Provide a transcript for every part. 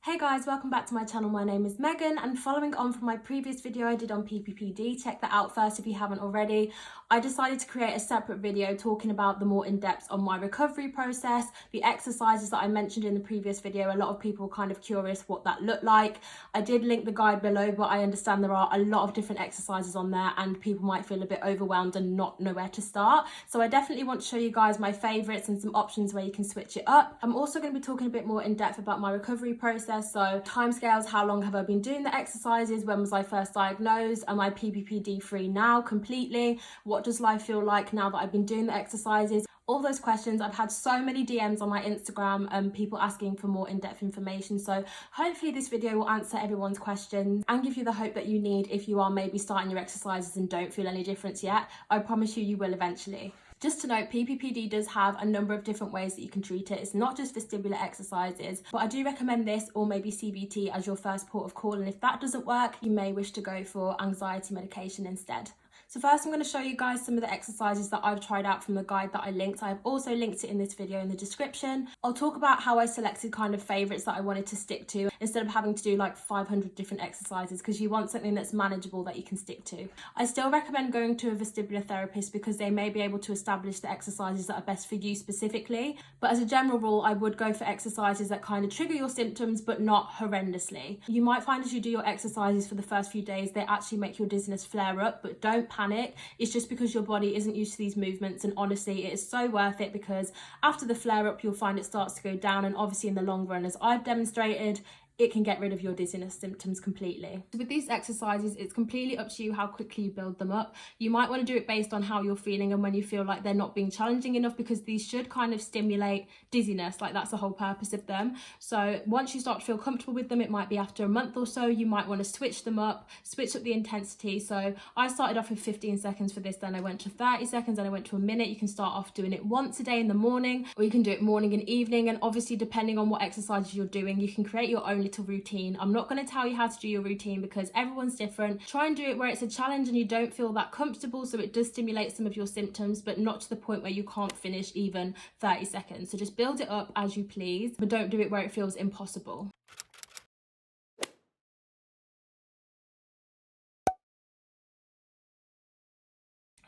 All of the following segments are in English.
Hey guys, welcome back to my channel. My name is Megan, and following on from my previous video I did on Pppd, check that out first if you haven't already. I decided to create a separate video talking about the more in-depth on my recovery process, the exercises that I mentioned in the previous video. A lot of people were kind of curious what that looked like. I did link the guide below, but I understand there are a lot of different exercises on there and people might feel a bit overwhelmed and not know where to start. So I definitely want to show you guys my favorites and some options where you can switch it up. I'm also going to be talking a bit more in depth about my recovery process. So timescales, how long have I been doing the exercises? When was I first diagnosed? Am I Pppd free now completely? What does life feel like now that I've been doing the exercises? All those questions. I've had so many DMs on my Instagram and people asking for more in-depth information. So hopefully this video will answer everyone's questions and give you the hope that you need if you are maybe starting your exercises and don't feel any difference yet. I promise you, you will eventually. Just to note, Pppd does have a number of different ways that you can treat it. It's not just vestibular exercises, but I do recommend this or maybe CBT as your first port of call. And if that doesn't work, you may wish to go for anxiety medication instead. So first I'm going to show you guys some of the exercises that I've tried out from the guide that I linked. I've also linked it in this video in the description. I'll talk about how I selected kind of favourites that I wanted to stick to instead of having to do like 500 different exercises, because you want something that's manageable that you can stick to. I still recommend going to a vestibular therapist because they may be able to establish the exercises that are best for you specifically. But as a general rule, I would go for exercises that kind of trigger your symptoms but not horrendously. You might find as you do your exercises for the first few days, they actually make your dizziness flare up, but don't panic. It's just because your body isn't used to these movements, and honestly it is so worth it because after the flare up you'll find it starts to go down, and obviously in the long run, as I've demonstrated, it can get rid of your dizziness symptoms completely. So with these exercises, it's completely up to you how quickly you build them up. You might want to do it based on how you're feeling and when you feel like they're not being challenging enough, because these should kind of stimulate dizziness, like that's the whole purpose of them. So once you start to feel comfortable with them, it might be after a month or so, you might want to switch them up, switch up the intensity. So I started off with 15 seconds for this, then I went to 30 seconds, and I went to a minute. You can start off doing it once a day in the morning, or you can do it morning and evening, and obviously depending on what exercises you're doing, you can create your own little routine. I'm not going to tell you how to do your routine because everyone's different. Try and do it where it's a challenge and you don't feel that comfortable, so it does stimulate some of your symptoms, but not to the point where you can't finish even 30 seconds. So just build it up as you please, but don't do it where it feels impossible.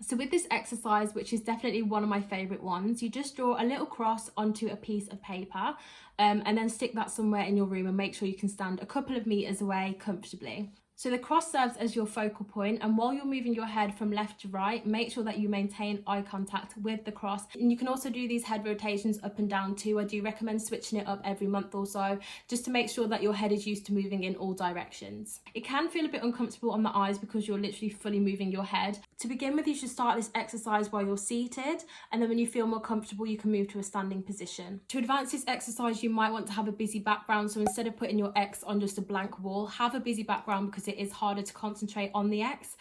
So with this exercise, which is definitely one of my favourite ones, you just draw a little cross onto a piece of paper and then stick that somewhere in your room and make sure you can stand a couple of metres away comfortably. So the cross serves as your focal point, and while you're moving your head from left to right, make sure that you maintain eye contact with the cross. And you can also do these head rotations up and down too. I do recommend switching it up every month or so, just to make sure that your head is used to moving in all directions. It can feel a bit uncomfortable on the eyes because you're literally fully moving your head. To begin with, you should start this exercise while you're seated, and then when you feel more comfortable, you can move to a standing position. To advance this exercise, you might want to have a busy background. So instead of putting your X on just a blank wall, have a busy background because it is harder to concentrate on the X.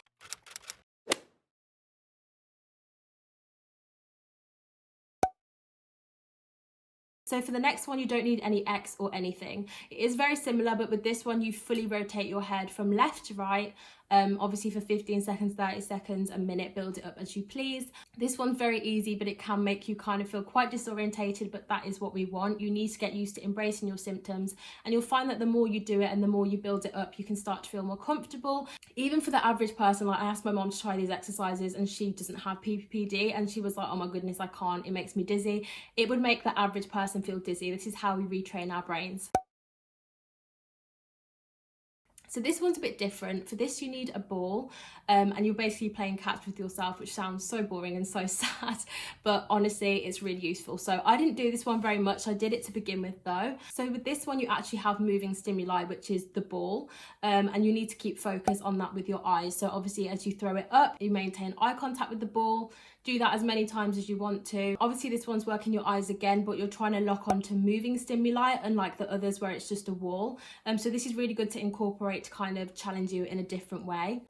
So for the next one, you don't need any X or anything. It is very similar, but with this one, you fully rotate your head from left to right, obviously for 15 seconds, 30 seconds, a minute, build it up as you please. This one's very easy, but it can make you kind of feel quite disorientated, but that is what we want. You need to get used to embracing your symptoms, and you'll find that the more you do it and the more you build it up, you can start to feel more comfortable. Even for the average person, like I asked my mom to try these exercises and she doesn't have Pppd, and she was like, oh my goodness, I can't, it makes me dizzy. It would make the average person feel dizzy. This is how we retrain our brains. So this one's a bit different. For this you need a ball and you're basically playing catch with yourself, which sounds so boring and so sad, but honestly it's really useful. So I didn't do this one very much. I did it to begin with though. So with this one you actually have moving stimuli, which is the ball, and you need to keep focus on that with your eyes. So obviously as you throw it up, you maintain eye contact with the ball. Do that as many times as you want to. Obviously this one's working your eyes again, but you're trying to lock onto moving stimuli, unlike the others where it's just a wall. So this is really good to incorporate to kind of challenge you in a different way.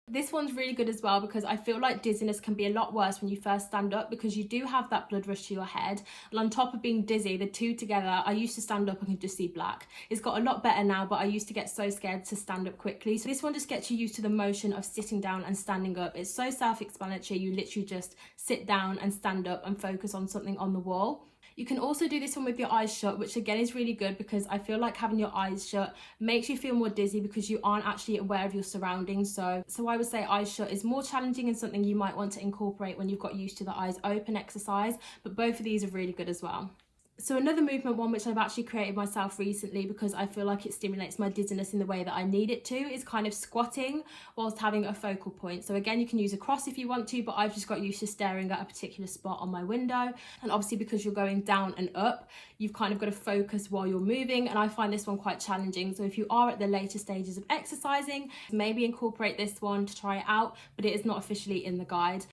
This one's really good as well because I feel like dizziness can be a lot worse when you first stand up, because you do have that blood rush to your head, and on top of being dizzy, the two together, I used to stand up and could just see black. It's got a lot better now, but I used to get so scared to stand up quickly. So this one just gets you used to the motion of sitting down and standing up. It's so self-explanatory. You literally just sit down and stand up and focus on something on the wall. You can also do this one with your eyes shut, which again is really good because I feel like having your eyes shut makes you feel more dizzy because you aren't actually aware of your surroundings. So I would say eyes shut is more challenging and something you might want to incorporate when you've got used to the eyes open exercise, but both of these are really good as well. So another movement one which I've actually created myself recently because I feel like it stimulates my dizziness in the way that I need it to is kind of squatting whilst having a focal point. So again, you can use a cross if you want to, but I've just got used to staring at a particular spot on my window. And obviously because you're going down and up, you've kind of got to focus while you're moving. And I find this one quite challenging. So if you are at the later stages of exercising, maybe incorporate this one to try it out, but it is not officially in the guide.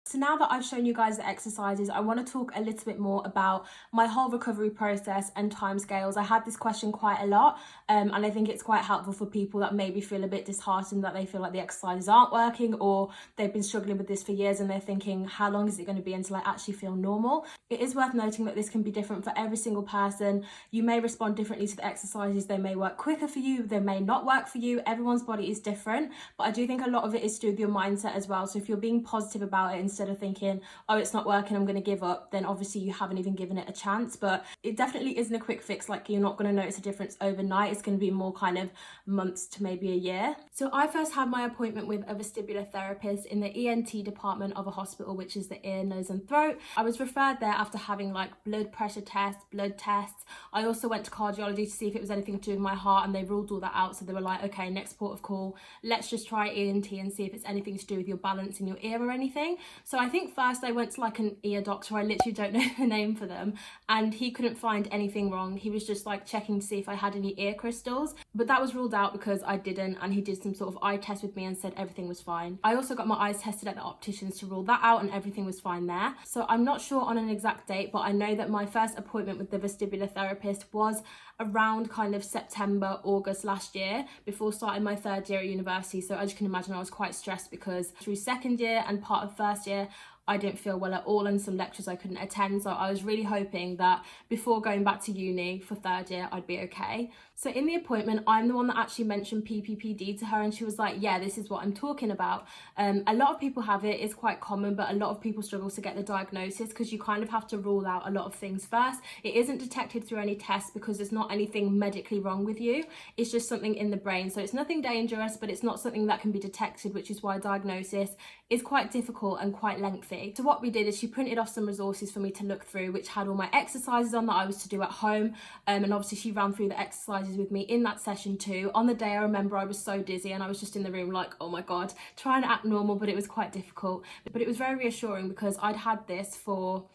So now that I've shown you guys the exercises, I want to talk a little bit more about my whole recovery process and timescales. I had this question quite a lot, and I think it's quite helpful for people that maybe feel a bit disheartened that they feel like the exercises aren't working, or they've been struggling with this for years and they're thinking, how long is it going to be until I actually feel normal? It is worth noting that this can be different for every single person. You may respond differently to the exercises. They may work quicker for you, they may not work for you. Everyone's body is different, but I do think a lot of it is to do with your mindset as well. So if you're being positive about it, instead of thinking, oh, it's not working, I'm going to give up, then obviously you haven't even given it a chance. But it definitely isn't a quick fix. Like, you're not going to notice a difference overnight. It's going to be more kind of months to maybe a year. So I first had my appointment with a vestibular therapist in the ENT department of a hospital, which is the ear, nose and throat. I was referred there after having like blood pressure tests, blood tests. I also went to cardiology to see if it was anything to do with my heart, and they ruled all that out. So they were like, okay, next port of call, let's just try ENT and see if it's anything to do with your balance in your ear or anything. So I think first I went to like an ear doctor, I literally don't know the name for them, and he couldn't find anything wrong. He was just like checking to see if I had any ear crystals, but that was ruled out because I didn't, and he did some sort of eye test with me and said everything was fine. I also got my eyes tested at the opticians to rule that out, and everything was fine there. So I'm not sure on an exact date, but I know that my first appointment with the vestibular therapist was around kind of September, August last year, before starting my third year at university. So as you can imagine, I was quite stressed because through second year and part of first year, I didn't feel well at all, and some lectures I couldn't attend. So I was really hoping that before going back to uni for third year, I'd be okay. So in the appointment, I'm the one that actually mentioned Pppd to her, and she was like, yeah, this is what I'm talking about. A lot of people have it, it's quite common, but a lot of people struggle to get the diagnosis because you kind of have to rule out a lot of things first. It isn't detected through any tests because there's not anything medically wrong with you. It's just something in the brain. So it's nothing dangerous, but it's not something that can be detected, which is why diagnosis is quite difficult and quite lengthy. So what we did is she printed off some resources for me to look through, which had all my exercises on that I was to do at home. And obviously she ran through the exercises with me in that session too. On the day, I remember I was so dizzy and I was just in the room like, oh my God, trying to act normal, but it was quite difficult. But it was very reassuring because I'd had this for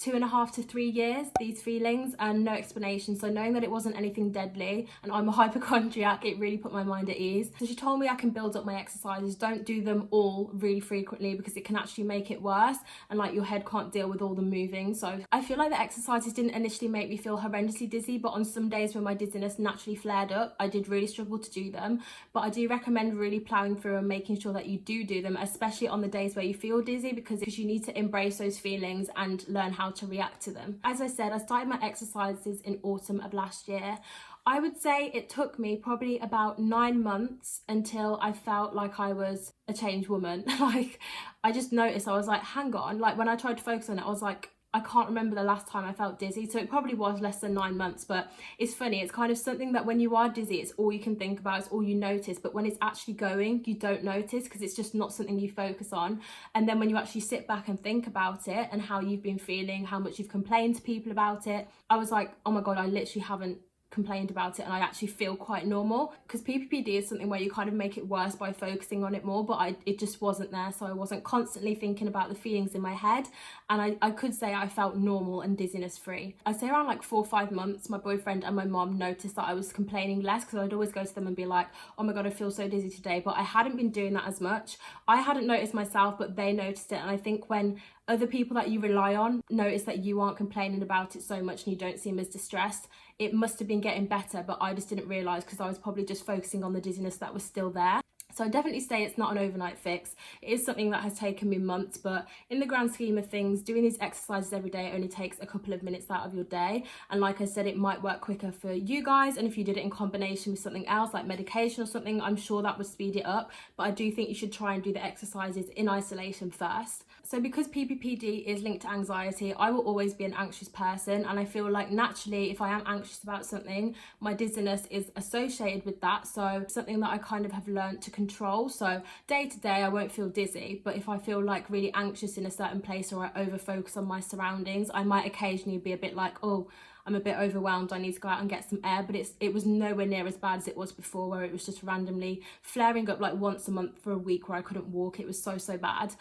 2.5 to 3 years, these feelings, and no explanation. So knowing that it wasn't anything deadly, and I'm a hypochondriac, it really put my mind at ease. So she told me I can build up my exercises, don't do them all really frequently because it can actually make it worse, and like your head can't deal with all the moving. So I feel like the exercises didn't initially make me feel horrendously dizzy, but on some days when my dizziness naturally flared up, I did really struggle to do them. But I do recommend really ploughing through and making sure that you do them, especially on the days where you feel dizzy, because you need to embrace those feelings and learn how to react to them. As I said, I started my exercises in autumn of last year. I would say it took me probably about 9 months until I felt like I was a changed woman. Like, I just noticed, I was like, hang on, like when I tried to focus on it, I was like, I can't remember the last time I felt dizzy. So it probably was less than 9 months, but it's funny. It's kind of something that when you are dizzy, it's all you can think about, it's all you notice. But when it's actually going, you don't notice because it's just not something you focus on. And then when you actually sit back and think about it and how you've been feeling, how much you've complained to people about it, I was like, oh my God, I literally haven't complained about it and I actually feel quite normal. Because Pppd is something where you kind of make it worse by focusing on it more, but it just wasn't there. So I wasn't constantly thinking about the feelings in my head, and I could say I felt normal and dizziness free. I'd say around like 4 or 5 months, my boyfriend and my mom noticed that I was complaining less, because I'd always go to them and be like, oh my God, I feel so dizzy today, but I hadn't been doing that as much. I hadn't noticed myself, but they noticed it. And I think when other people that you rely on notice that you aren't complaining about it so much and you don't seem as distressed, it must have been getting better, but I just didn't realise because I was probably just focusing on the dizziness that was still there. So I definitely say it's not an overnight fix. It is something that has taken me months, but in the grand scheme of things, doing these exercises every day only takes a couple of minutes out of your day. And like I said, it might work quicker for you guys. And if you did it in combination with something else like medication or something, I'm sure that would speed it up. But I do think you should try and do the exercises in isolation first. So because PPPD is linked to anxiety, I will always be an anxious person, and I feel like naturally if I am anxious about something, my dizziness is associated with that. So something that I kind of have learned to control. So day to day I won't feel dizzy, but if I feel like really anxious in a certain place or I over focus on my surroundings, I might occasionally be a bit like, oh, I'm a bit overwhelmed, I need to go out and get some air. But it was nowhere near as bad as it was before, where it was just randomly flaring up like once a month for a week where I couldn't walk. It was so bad.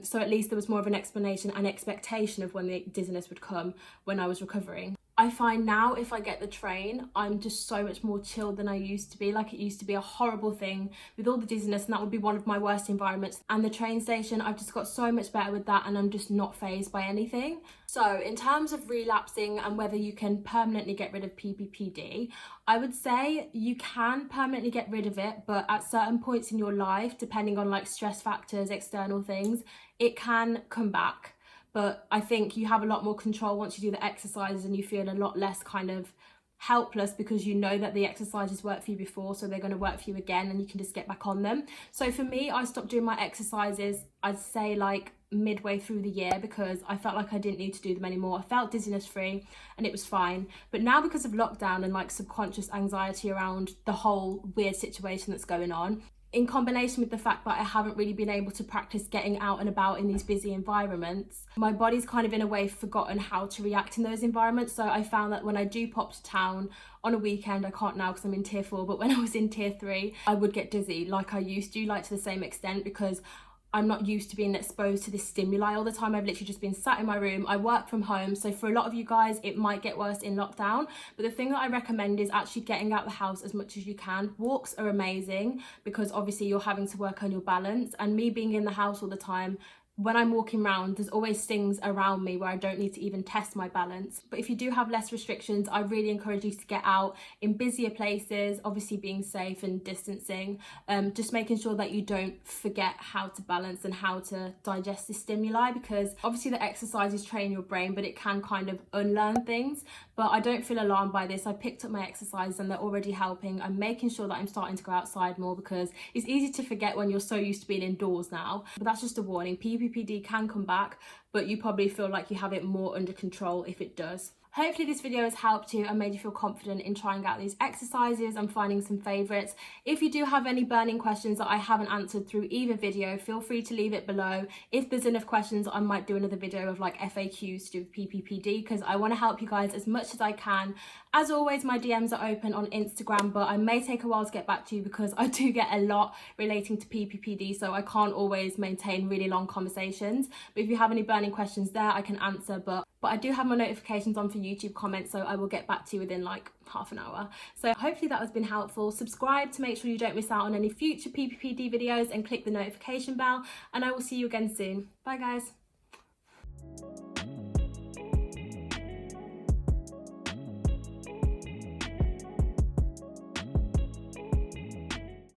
So at least there was more of an explanation and expectation of when the dizziness would come when I was recovering. I find now if I get the train, I'm just so much more chilled than I used to be. Like, it used to be a horrible thing with all the dizziness, and that would be one of my worst environments. And the train station, I've just got so much better with that, and I'm just not fazed by anything. So in terms of relapsing and whether you can permanently get rid of PPPD, I would say you can permanently get rid of it, but at certain points in your life, depending on like stress factors, external things, it can come back. But I think you have a lot more control once you do the exercises, and you feel a lot less kind of helpless because you know that the exercises worked for you before, so they're going to work for you again, and you can just get back on them. So for me, I stopped doing my exercises, I'd say like midway through the year, because I felt like I didn't need to do them anymore. I felt dizziness free and it was fine. But now, because of lockdown and like subconscious anxiety around the whole weird situation that's going on, in combination with the fact that I haven't really been able to practice getting out and about in these busy environments, my body's kind of in a way forgotten how to react in those environments. So I found that when I do pop to town on a weekend, I can't now because I'm in tier 4, but when I was in tier 3, I would get dizzy like I used to, like to the same extent, because I'm not used to being exposed to this stimuli all the time. I've literally just been sat in my room. I work from home, so for a lot of you guys it might get worse in lockdown, but the thing that I recommend is actually getting out the house as much as you can. Walks are amazing because obviously you're having to work on your balance, and me being in the house all the time, when I'm walking around, there's always things around me where I don't need to even test my balance. But if you do have less restrictions, I really encourage you to get out in busier places, obviously being safe and distancing, just making sure that you don't forget how to balance and how to digest the stimuli, because obviously the exercises train your brain, but it can kind of unlearn things. But I don't feel alarmed by this. I picked up my exercises and they're already helping. I'm making sure that I'm starting to go outside more, because it's easy to forget when you're so used to being indoors now. But that's just a warning. PPPD can come back, but you probably feel like you have it more under control if it does. Hopefully this video has helped you and made you feel confident in trying out these exercises and finding some favourites. If you do have any burning questions that I haven't answered through either video, feel free to leave it below. If there's enough questions, I might do another video of like FAQs to do with PPPD, because I want to help you guys as much as I can. As always, my DMs are open on Instagram, but I may take a while to get back to you because I do get a lot relating to PPPD, so I can't always maintain really long conversations. But if you have any burning questions there, I can answer. But I do have my notifications on for YouTube comments, so I will get back to you within like half an hour. So hopefully that has been helpful. Subscribe to make sure you don't miss out on any future PPPD videos, and click the notification bell, and I will see you again soon. Bye guys.